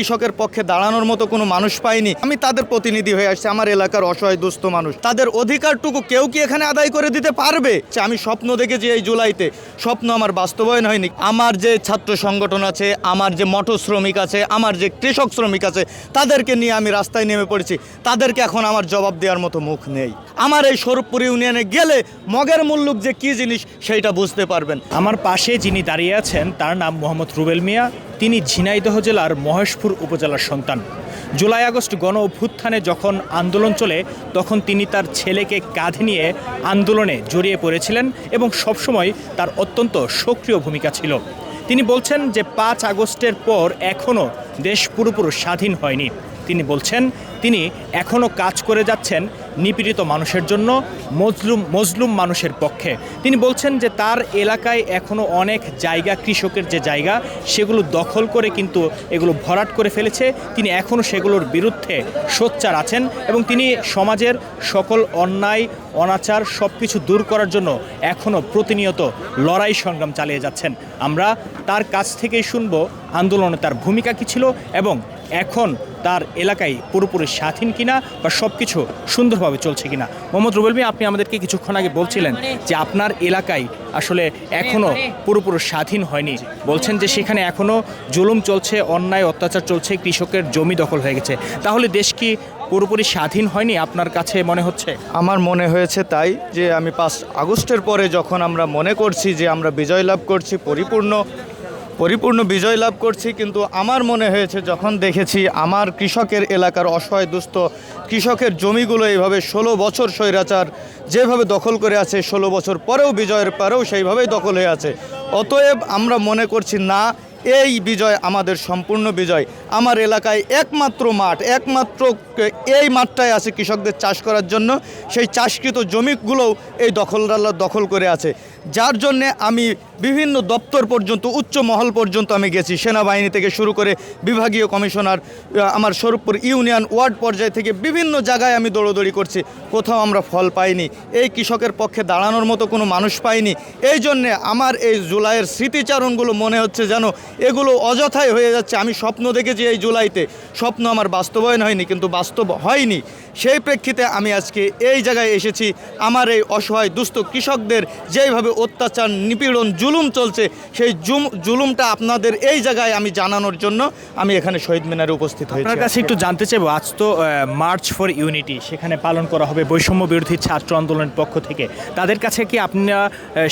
কৃষকের পক্ষে দাঁড়ানোর মতো কোনো মানুষ পাইনি। আমি তাদের প্রতিনিধি হয়ে আসছি, আমার এলাকার অসহায় দুস্থ মানুষ, তাদের অধিকারটুকু কেউ কি এখানে আদায় করে দিতে পারবে? আমি স্বপ্ন দেখেছি এই জুলাইতে, স্বপ্ন আমার বাস্তবায়ন হয়নি। আমার যে ছাত্র সংগঠন আছে, আমার যে মটর শ্রমিক আছে, আমার যে কৃষক শ্রমিক আছে, তাদেরকে নিয়ে আমি রাস্তায় নেমে পড়েছি। তাদেরকে এখন আমার জবাব দেওয়ার মতো মুখ নেই। আমার এই স্বরূপপুর ইউনিয়নে গেলে মগের মুল্লুক যে কী জিনিস সেইটা বুঝতে পারবেন। আমার পাশে যিনি দাঁড়িয়ে আছেন তার নাম মোহাম্মদ রুবেল মিয়া। তিনি ঝিনাইদহ জেলার মহেশপুর উপজেলার সন্তান। জুলাই আগস্ট গণ অভ্যুত্থানে যখন আন্দোলন চলে তখন তিনি তার ছেলেকে কাঁধে নিয়ে আন্দোলনে জড়িয়ে পড়েছিলেন এবং সবসময় তার অত্যন্ত সক্রিয় ভূমিকা ছিল। তিনি বলছেন যে 5 আগস্টের পর এখনও দেশ পুরোপুরি স্বাধীন হয়নি। তিনি বলছেন তিনি এখনও কাজ করে যাচ্ছেন নিপীড়িত মানুষের জন্য, মজলুম মানুষের পক্ষে। তিনি বলছেন যে তার এলাকায় এখনও অনেক জায়গা, কৃষকের যে জায়গা, সেগুলো দখল করে কিন্তু এগুলো ভরাট করে ফেলেছে। তিনি এখনও সেগুলোর বিরুদ্ধে সোচ্চার আছেন এবং তিনি সমাজের সকল অন্যায় অনাচার সব কিছু দূর করার জন্য এখনও প্রতিনিয়ত লড়াই সংগ্রাম চালিয়ে যাচ্ছেন। আমরা তার কাছ থেকেই শুনব আন্দোলনে তার ভূমিকা কী ছিল এবং এখন তার এলাকায় পুরোপুরি স্বাধীন কিনা বা সব কিছু সুন্দরভাবে চলছে কিনা। মোহাম্মদ রুবেল মিয়া, আপনি আমাদেরকে কিছুক্ষণ আগে বলছিলেন যে আপনার এলাকায় আসলে এখনও পুরোপুরি স্বাধীন হয়নি। বলছেন যে সেখানে এখনও জুলুম চলছে, অন্যায় অত্যাচার চলছে, কৃষকের জমি দখল হয়ে গেছে। তাহলে দেশ কি পুরোপুরি স্বাধীন হয়নি আপনার কাছে মনে হচ্ছে? আমার মনে হয়েছে তাই, যে আমি 5 আগস্টের পরে যখন আমরা মনে করছি যে আমরা বিজয় লাভ করছি, পরিপূর্ণ বিজয় লাভ করছি, কিন্তু আমার মনে হয়েছে যখন দেখেছি আমার কৃষকের এলাকার অসহায় দুস্থ কৃষকের জমিগুলো এইভাবে 16 বছর স্বৈরাচার যেভাবে দখল করে আছে, 16 বছর পরেও বিজয়ের পরেও সেইভাবেই দখল হয়ে আছে। অতএব আমরা মনে করছি না, এই বিজয় আমাদের সম্পূর্ণ বিজয়। আমার এলাকায় একমাত্র এই মাঠটাই আছে কৃষকদের চাষ করার জন্য। সেই চাষকৃত জমিগুলোও এই দখলদাররা দখল করে আছে, যার জন্যে আমি বিভিন্ন দপ্তর পর্যন্ত, উচ্চ মহল পর্যন্ত আমি গেছি। সেনাবাহিনী থেকে শুরু করে বিভাগীয় কমিশনার, আমার স্বরূপপুর ইউনিয়ন ওয়ার্ড পর্যায় থেকে বিভিন্ন জায়গায় আমি দৌড়দৌড়ি করছি, কোথাও আমরা ফল পাইনি। এই কৃষকের পক্ষে দাঁড়ানোর মতো কোনো মানুষ পাইনি। এই জন্যে আমার এই জুলাইয়ের স্মৃতিচারণগুলো মনে হচ্ছে যেন এগুলো অযথাই হয়ে যাচ্ছে। আমি স্বপ্ন দেখেছি এই জুলাইতে, স্বপ্ন আমার বাস্তবায়ন হয়নি, কিন্তু বাস্তব হয়নি। সেই প্রেক্ষিতে আমি আজকে এই জায়গায় এসেছি। আমার এই অসহায় দুস্থ কৃষকদের যেইভাবে অত্যাচার, নিপীড়ন, জুলুম চলছে, সেই জুলুমটা আপনাদের এই জায়গায় আমি জানানোর জন্য আমি এখানে শহীদ মিনারে উপস্থিত হয়েছি। আপনার কাছে একটু জানতে চাইবো, আজ তো মার্চ ফর ইউনিটি সেখানে পালন করা হবে বৈষম্য বিরোধী ছাত্র আন্দোলনের পক্ষ থেকে। তাদের কাছে কি আপনারা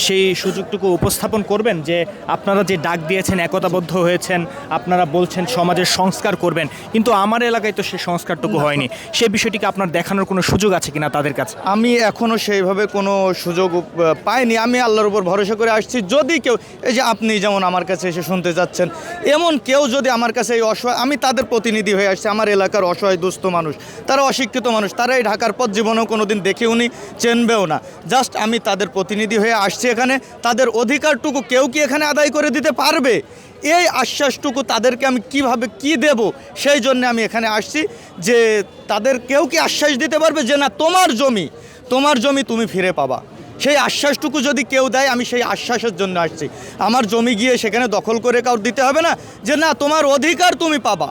সেই সুযোগটুকু উপস্থাপন করবেন যে আপনারা যে ডাক দিয়েছেন, একতাবদ্ধ হয়েছেন, আপনারা বলছেন সমাজের সংস্কার করবেন, কিন্তু আমার এলাকায় তো সেই সংস্কারটুকু হয়নি। সেই বিষয়টিকে আপনার দেখানোর কোনো সুযোগ আছে কিনা তাদের কাছে? আমি এখনও সেইভাবে কোনো সুযোগ পাইনি। আমি আল্লাহর উপর ভরসা করে আসছি। যদি কেউ, এই যে আপনি যেমন আমার কাছে এসে শুনতে যাচ্ছেন, এমন কেউ যদি আমার কাছে এই অসহায়, আমি তাদের প্রতিনিধি হয়ে আসছি। আমার এলাকার অসহায় দুস্থ মানুষ, তারা অশিক্ষিত মানুষ, তারা এই ঢাকার পথ জীবনেও কোনো দিন দেখেও নি, চেনবেও না। জাস্ট আমি তাদের প্রতিনিধি হয়ে আসছি এখানে। তাদের অধিকারটুকু কেউ কি এখানে আদায় করে দিতে পারবে? এই আশ্বাসটুকু তাদেরকে আমি কিভাবে কি দেব, সেই জন্য আমি এখানে আসছি। যে তাদের কেউ কি আশ্বাস দিতে পারবে যে না, তোমার জমি তুমি ফিরে পাবা? সেই আশ্বাসটুকু যদি কেউ দেয়, আমি সেই আশ্বাসের জন্য আসছি। আমার জমি গিয়ে সেখানে দখল করে কাউর দিতে হবে না, যে না, তোমার অধিকার তুমি পাবা,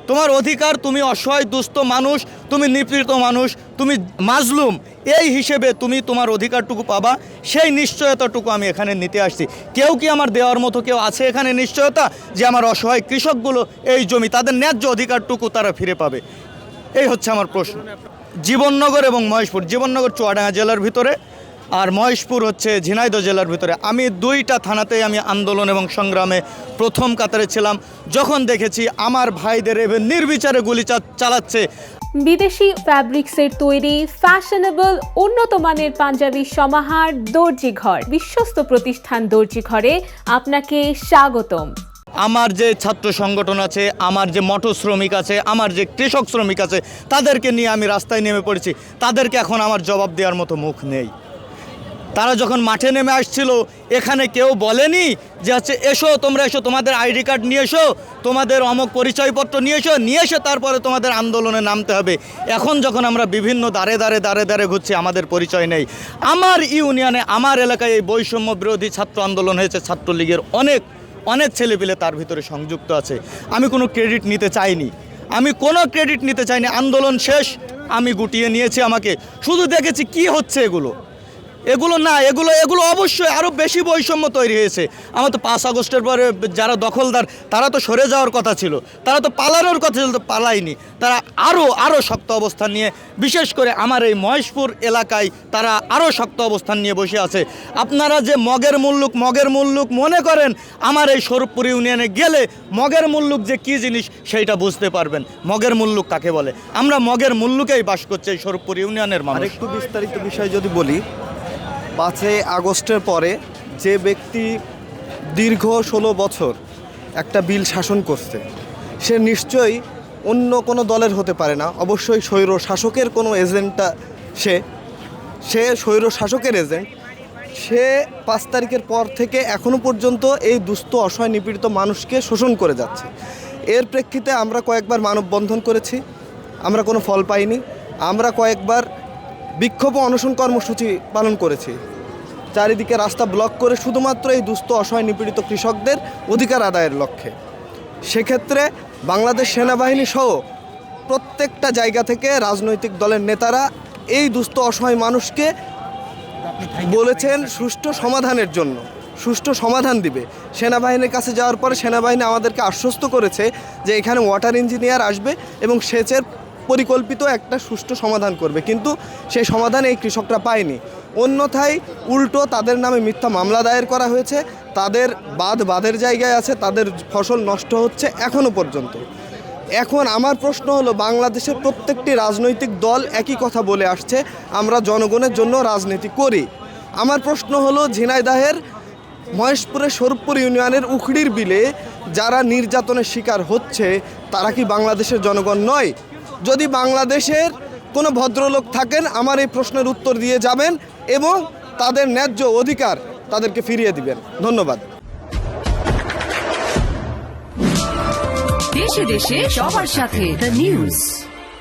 তোমার অধিকার, তুমি অসহায় দুস্থ মানুষ, তুমি নিপীড়িত মানুষ, তুমি মাজলুম, এই হিসেবে তুমি তোমার অধিকারটুকু পাবা। সেই নিশ্চয়তাটুকু আমি এখানে নিতে আসছি। কেউ কি আমার দেওয়ার মতো কেউ আছে এখানে নিশ্চয়তা যে আমার অসহায় কৃষকগুলো এই জমি, তাদের ন্যায্য অধিকারটুকু তারা ফিরে পাবে? এই হচ্ছে আমার প্রশ্ন। জীবননগর এবং মহেশপুর, জীবননগর চুয়াডাঙ্গা জেলার ভিতরে, আর মহেশপুর হচ্ছে ঝিনাইদহ জেলার ভিতরে। আমি 2টা থানাতেই আমি আন্দোলন এবং সংগ্রামে প্রথম কাতারে ছিলাম। যখন দেখেছি আমার ভাইদের এভাবে নির্বিচারে গুলি চালাচ্ছে। বিদেশি ফ্যাব্রিক্সের তৈরি ফ্যাশনেবল উন্নত মানের পাঞ্জাবি সমাহার দর্জি ঘর, বিশ্বস্ত প্রতিষ্ঠান দর্জি ঘরে আপনাকে স্বাগতম। আমার যে ছাত্র সংগঠন আছে, আমার যে মটর শ্রমিক আছে, আমার যে কৃষক শ্রমিক আছে, তাদেরকে নিয়ে আমি রাস্তায় নেমে পড়েছি। তাদেরকে এখন আমার জবাব দেওয়ার মতো মুখ নেই। তারা যখন মাঠে নেমে আসছিল, এখানে কেউ বলেনি যে হচ্ছে এসো, তোমরা এসো, তোমাদের আইডি কার্ড নিয়ে এসো, তোমাদের অমুক পরিচয়পত্র নিয়ে এসে তারপরে তোমাদের আন্দোলনে নামতে হবে। এখন যখন আমরা বিভিন্ন দাঁড়ে ঘুরছি, আমাদের পরিচয় নেই। আমার ইউনিয়নে, আমার এলাকায় এই বৈষম্য বিরোধী ছাত্র আন্দোলন হয়েছে ছাত্রলীগের অনেক অনেক ছেলেপিলে তার ভিতরে সংযুক্ত আছে। আমি কোনো ক্রেডিট নিতে চাইনি, আন্দোলন শেষ, আমি গুটিয়ে নিয়েছি আমাকে, শুধু দেখেছি কি হচ্ছে এগুলো অবশ্যই আরও বেশি বৈষম্য তৈরি হয়েছে। আমার তো 5 আগস্টের পরে যারা দখলদার তারা তো সরে যাওয়ার কথা ছিল, তারা তো পালানোর কথা ছিল, তো পালায়নি, তারা আরও শক্ত অবস্থান নিয়ে, বিশেষ করে আমার এই মহেশপুর এলাকায় তারা আরও শক্ত অবস্থান নিয়ে বসে আছে। আপনারা যে মগের মুল্লুক মনে করেন, আমার এই স্বরূপপুর ইউনিয়নে গেলে মগের মুল্লুক যে কী জিনিস সেইটা বুঝতে পারবেন। মগের মুল্লুক কাকে বলে? আমরা মগের মুল্লুকেই বাস করছি এই স্বরূপপুর ইউনিয়নের মানুষ। আরেকটু বিস্তারিত বিষয় যদি বলি, 5 আগস্টের পরে যে ব্যক্তি দীর্ঘ 16 বছর একটা বিল শাসন করছে, সে নিশ্চয়ই অন্য কোনো দলের হতে পারে না, অবশ্যই স্বৈর শাসকের কোনো এজেন্টটা সে স্বৈর শাসকের এজেন্ট। সে 5 তারিখের পর থেকে এখনও পর্যন্ত এই দুস্থ অসহায় নিপীড়িত মানুষকে শোষণ করে যাচ্ছে। এর প্রেক্ষিতে আমরা কয়েকবার মানববন্ধন করেছি, আমরা কোনো ফল পাইনি। আমরা কয়েকবার বিক্ষোভ ও অনশন কর্মসূচি পালন করেছি, চারিদিকে রাস্তা ব্লক করে শুধুমাত্র এই দুস্থ অসহায় নিপীড়িত কৃষকদের অধিকার আদায়ের লক্ষ্যে। সেক্ষেত্রে বাংলাদেশ সেনাবাহিনী সহ প্রত্যেকটা জায়গা থেকে রাজনৈতিক দলের নেতারা এই দুস্থ অসহায় মানুষকে বলেছেন সুষ্ঠু সমাধানের জন্য, সুষ্ঠু সমাধান দিবে। সেনাবাহিনীর কাছে যাওয়ার পরে সেনাবাহিনী আমাদেরকে আশ্বস্ত করেছে যে এখানে ওয়াটার ইঞ্জিনিয়ার আসবে এবং সেচের পরিকল্পিত একটা সুষ্ঠু সমাধান করবে, কিন্তু সেই সমাধান এই কৃষকরা পায়নি। অন্যথায় উল্টো তাদের নামে মিথ্যা মামলা দায়ের করা হয়েছে, তাদের বাঁধের জায়গায় আছে, তাদের ফসল নষ্ট হচ্ছে এখনও পর্যন্ত। এখন আমার প্রশ্ন হলো, বাংলাদেশের প্রত্যেকটি রাজনৈতিক দল একই কথা বলে আসছে, আমরা জনগণের জন্য রাজনীতি করি। আমার প্রশ্ন হলো, ঝিনাইদহের মহেশপুরের স্বরূপপুর ইউনিয়নের উখড়ির বিলে যারা নির্যাতনের শিকার হচ্ছে, তারা কি বাংলাদেশের জনগণ নয়? যদি বাংলাদেশের কোনো ভদ্রলোক থাকেন, আমার এই প্রশ্নের উত্তর দিয়ে যাবেন এবং তাদের ন্যায্য অধিকার তাদেরকে ফিরিয়ে দিবেন। ধন্যবাদ। দেশে দেশে সবার সাথে দ্য নিউজ।